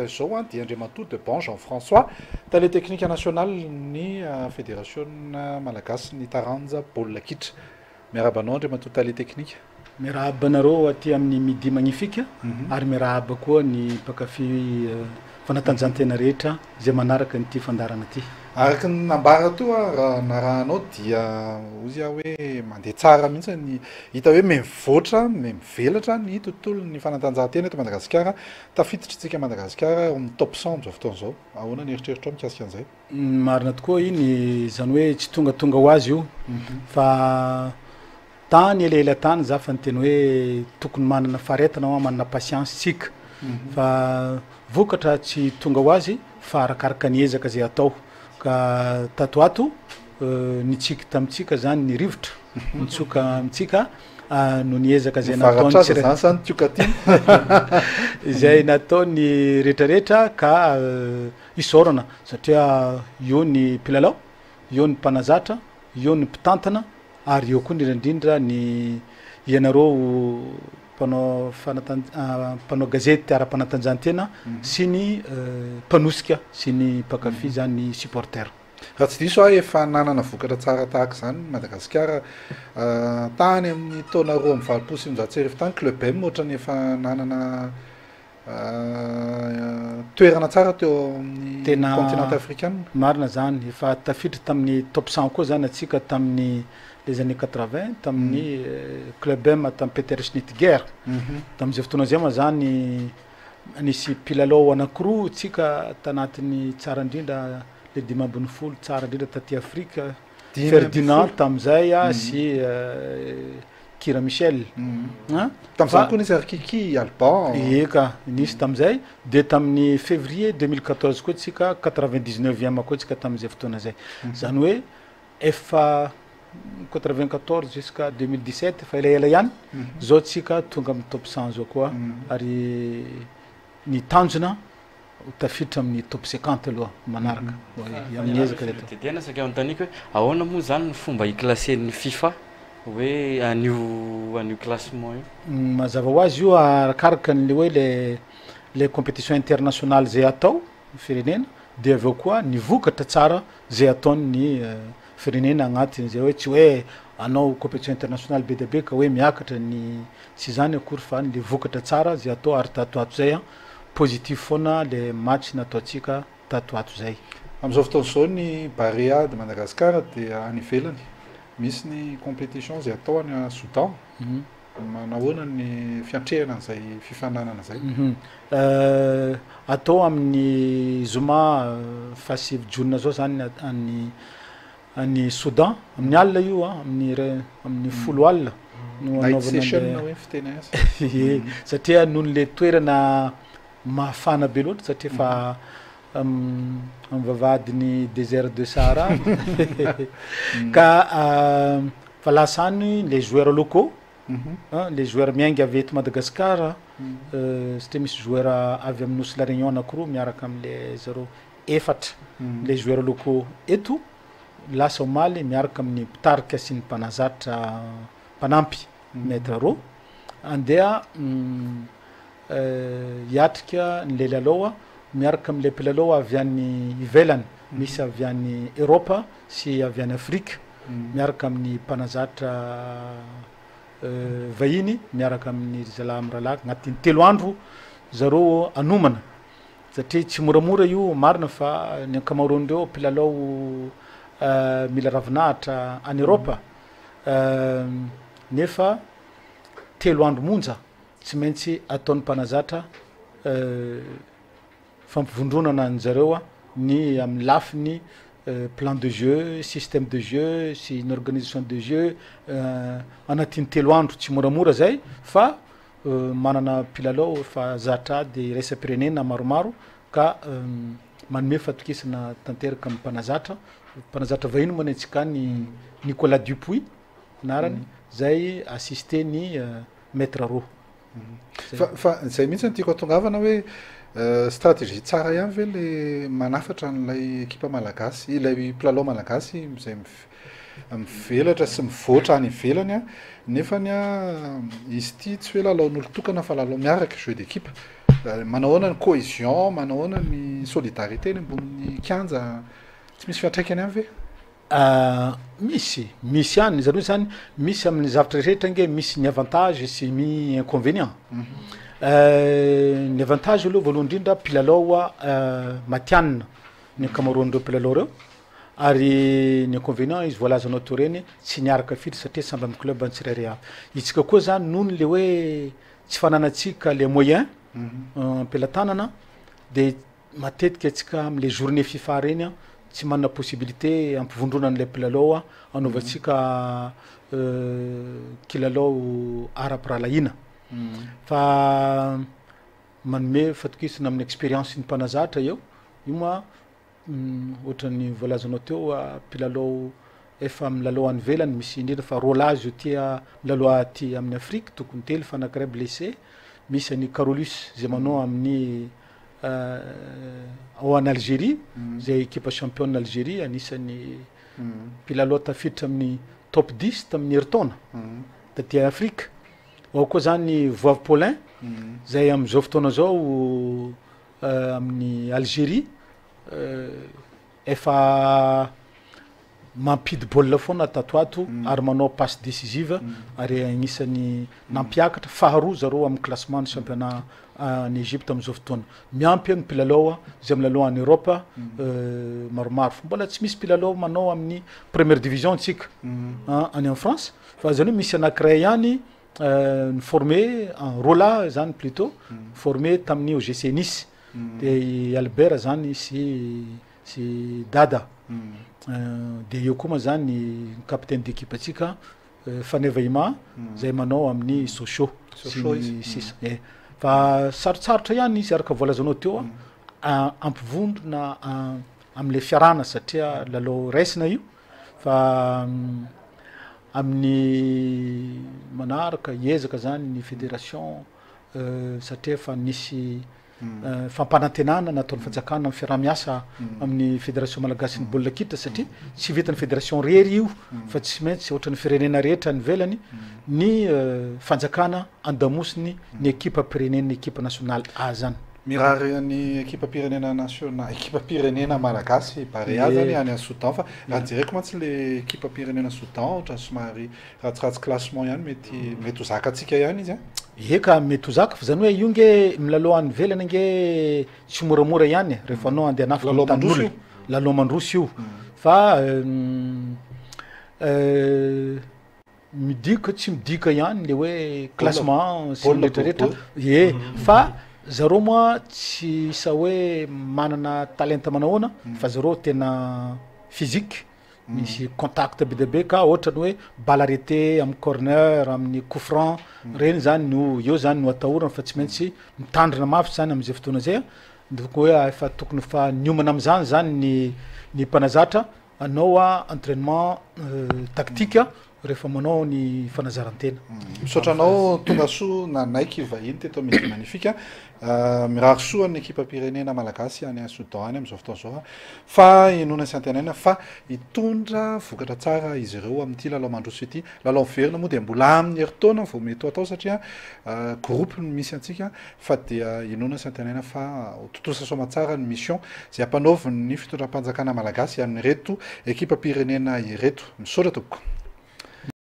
Zao dia Andriamatoa de Ban Jean-François, tale teknika nasional ny Fédération Malagasy ny taranja baolina kitra. Miarabanao Andriamatoa tale teknika. Miarahaba anareo aty amin'ny midi magnifika ary miarahaba koa ny mpakafy fanatanjahantena rehetra izay manaraka nyity fandarana ity. Araka ny nambara toa narahanao dia ozy hoe mandeha tsara mihitsy ny hita hoe mivoatra, mivelatra ny tontolon'ny fanatanjahantena eto Madagasikara. Tafiditra isika Madagasikara amin'ny top 100 amin'izao fotoana izao. Ahoana ny eritreritro mikasika an'izay? Marina tokoa iny izany hoe tsy tonga ho azy io fa tany elaela tany za fa nyteny hoe tokony manana faharetana manana patience tsika fa vokatra tsy tonga ho azy fa arakaraka ny ezaka zay atao ka tato ato nitsika tamitsika zany ny rivotra nitsoka amitsika no ny ezaka zay zay nataony rehetrarehetra ka isorana satria eo ny mpilalao, eo ny mpanazatra, eo ny mpitantana ary eo koa indrindra ny ianareo mpanao gazety ara-panatanjahantena sy ny mpanosika sy ny mpakafy zany ny supporter. Raha tsy diso efa nanana vokatra tsara tahaka izany Madagasikara tany amin'ny taona 2020 tany Club M ohatrany efa nanana toerana tsara teo amin'ny continent africain. Marina zany efa tafiditra tamin'ny top 100 koa zany atsika tamin'ny les années 80 tamin'ny Club M tamin'ny Peter Schnittger tamin'izay fotoana zay ma zany nisy mpilalao anankiroa tsika tanatin'ny tsara indrindra le 5 tsara indrindra taty Afrika, Ferdinand tamizay sy Kira Michel tamizay koa nisy Arkiki Alban eka nisy tamizay de tamin'ny février 2014 koa tsika 99e koa tsika tamizay fotoana zay zany hoe efa 94 jusqu'à 2017 fa elaela ihany zao tsika tonga amin'ny top 100 zao koa ary ny tanjona tafiditra amin'ny top 50 aloha manaraka amin'ny ezaka reto. Tena sakia anontaniako hoe ahoana moa zany ny fomba iklassen'ny FIFA hoe an'io classement io? Mazava ho azy io arakaraka ny hoe les compétitions internationales zay atao firenena de aveo koa ny vokatra tsara zay ataon'ny firenena agnatiny zay hoe tsy hoe anao compétition internationale be dia be ka hoe miakatra ny tsy zany akory fa le vokatra tsara zay atao ary tatoato zay positif foana le match nataotsika tatoato zay. Amin'izao fotoana izao ny Barea de Madagasikara dia any ivelany misy ny compétition zay atao any Soudan. Nahoana ny fiantrehana an'izay fifananana zay? Atao amin'ny zoma fasivy jona zao zany any Soudan amin'ny alina io amin'ny folo alina night session hoe fiteny azy satria noho le toerana mafana be loatra satria fa am'vavahadin'ny désert de Sahara ka fa lasany les joueurs locaux les joueurs miainga avy eto Madagasikara satria misy joueur avy amin'ny Nosy La Réunion anankiroa miaraka am'le 0-efatra les joueurs locaux eto lasa omaly miaraka amin'ny mpitarika sy ny mpanazatra mpanampy maître ro andeha hiatrika ny lelalao miaraka am'le mpilalao avy any ivelany misy avy any Europa sy avy any Afrika miaraka amin'ny mpanazatra vahiny miaraka amin'ny zalahy miralaky agnatin'ny 3 andro zareo anomana satria tsy moramora io marina fa ny ankamaroan'ireo mpilalao mila ravinahitra any Europa nefa 3 andro monja tsy maintsy ataon'ny mpanazatra fampivondronana ny zareo ny amin'ny lafiny plan de jeu, système de jeu sy une organisation de jeu anatin'ny 3 andro tsy moramora zay fa manana mpilalao fa zatra de raisam-pirenena maromaro ka manome fatokisana tanteraka amin'ny mpanazatra vahiny moa antsika ny Nicolas Dupuis narany zay assisté ny maître ro fa zay mihitsy tiako atongavana hoe stratégie tsara ihany ve le manafatra n'ilay ekipa malagasy ilay mpilalao malagasy zay mivelatra sy mivoatra any ivelany a nefany a izy ity tsy hoe lalaon'olo tokana fa lalao miaraka jeu d'équipe manahoana ny cohésion manahoana ny solidarité ny ambonin'ny kianja tsy misy fiantraikany any ve misy any zany hoe zany misy amin'ny zavatra rehetra nge misy ny avantage sy ny inconvénient ny avantage aloha voalohany indrindra mpilalao matianina ny ankamaroan'ireo mpilalao reo ary ny inconvénient izy voalazanao teo reny tsy niaraka firy satria samby amin'ny club ny tsirairay avy itsika koa zany noho ny le hoe tsy fananatsika les moyens ampelantanana de matetika atsika am'le journée FIFA reny a tsy manana possibilité ampivondrona an'le mpilalao anaovantsika kilalao ara-pirahalaina fa manome fatokisana amin'ny expérience ny mpanazatra eo io moa ohatran'ny voalazanao teo mpilalao efa milalao any velany misy indrindra fa rolage io tia milalao aty amin'ny Afrique tokony telo fa anankiray blessé misy any Carolus zay manao amin'ny ao en Algérie zay équipe championne Algérie anisan'ny mpilalao tafiditra amin'ny top 10 tamin'ny herintaona taty Afrique ao koa zany Voivy Paulin zay am'izao fotoana zao amin'ny Algérie efa mampidy baolina foana tatoato ary manao passe décisive ary agnisan'ny nampiakatra faharoa zareo amin'ny classement ny championnat en Égypte am'izao fotoana miampy amin'ny mpilalao zay milalao en Europe maromaro fa mbola tsy misy mpilalao manao amin'ny première division tsika any en France fa zany hoe misy anankiray ihany ny formé en Rola zany plutôt formé tamin'ny OGC Nice de Albert zany sy Dada de eo koa ma zany capitaine d'équipe atsika Faneva zay manao amin'ny Sochaux fa sarotsarotra ihany izy araka voalazanao teo ampivondrona am'le fiarana satria lalao raisina io fa amin'ny manaraka hiezaka zany ny fédération satria fa nisy fampanantenana nataon'ny fanjakana amin'ny fiaraha-miasa amin'ny fédération malagasy ny baolina kitra satria tsy vitan'ny fédération rery io fa tsy maintsy ohatran'ny firenena rehetra ny velany ny fanjakana andamosiny ny équipe pirenena équipe nationale zany mirary ny équipe pirenena nationale équipe pirenena malagasy barea zany any a Soudan fa raha jereko mantsy le équipe pirenena Soudan ohatra somary ratsiratsy classement ihany mety ho zakatsika ihany izy eka mety ho zaka fa zany hoe io nge milalao any velany nge tsy moramora ihany rehefa anao andeha anafika tan'olona lalao mandroso io fa midika tsy midika ihany le hoe classement sy rehetrarehetra fa zareo moa tsy isa hoe manana talenta manahoana fa zareo tena physique misy contact be dia be ka ohatrany hoe balle arrêté amin'ny corner amin'ny coup franc reny zany no eo zany no atahorana fa tsy maintsy mitandrina mafy zany am'izay fotoana zay donc hoe efa tokony fa niomana am'izany zany ny mpanazatra anao entraînement tactique rehefa manao ny fanazarantena misaotranao tonga soa nanaiky vahiny teto midi magnifique mirary soa ny équipe pirenena malagasy any a Soudan any am'izao fotoana zao fa inona sy antenaina fa hitondra vokatra tsara izy ireo amin'ity lalao mandroso ity lalao miverina moa dia mbola amin'ny herintaona vao mety atao satria groupe misy antsika fa dia inona sy antenaina fa totosa soma tsara ny mission zay ampanaoviny ny fitondram-panjakana malagasy amin'ny reto équipe pirenena ireto misaotra tompoko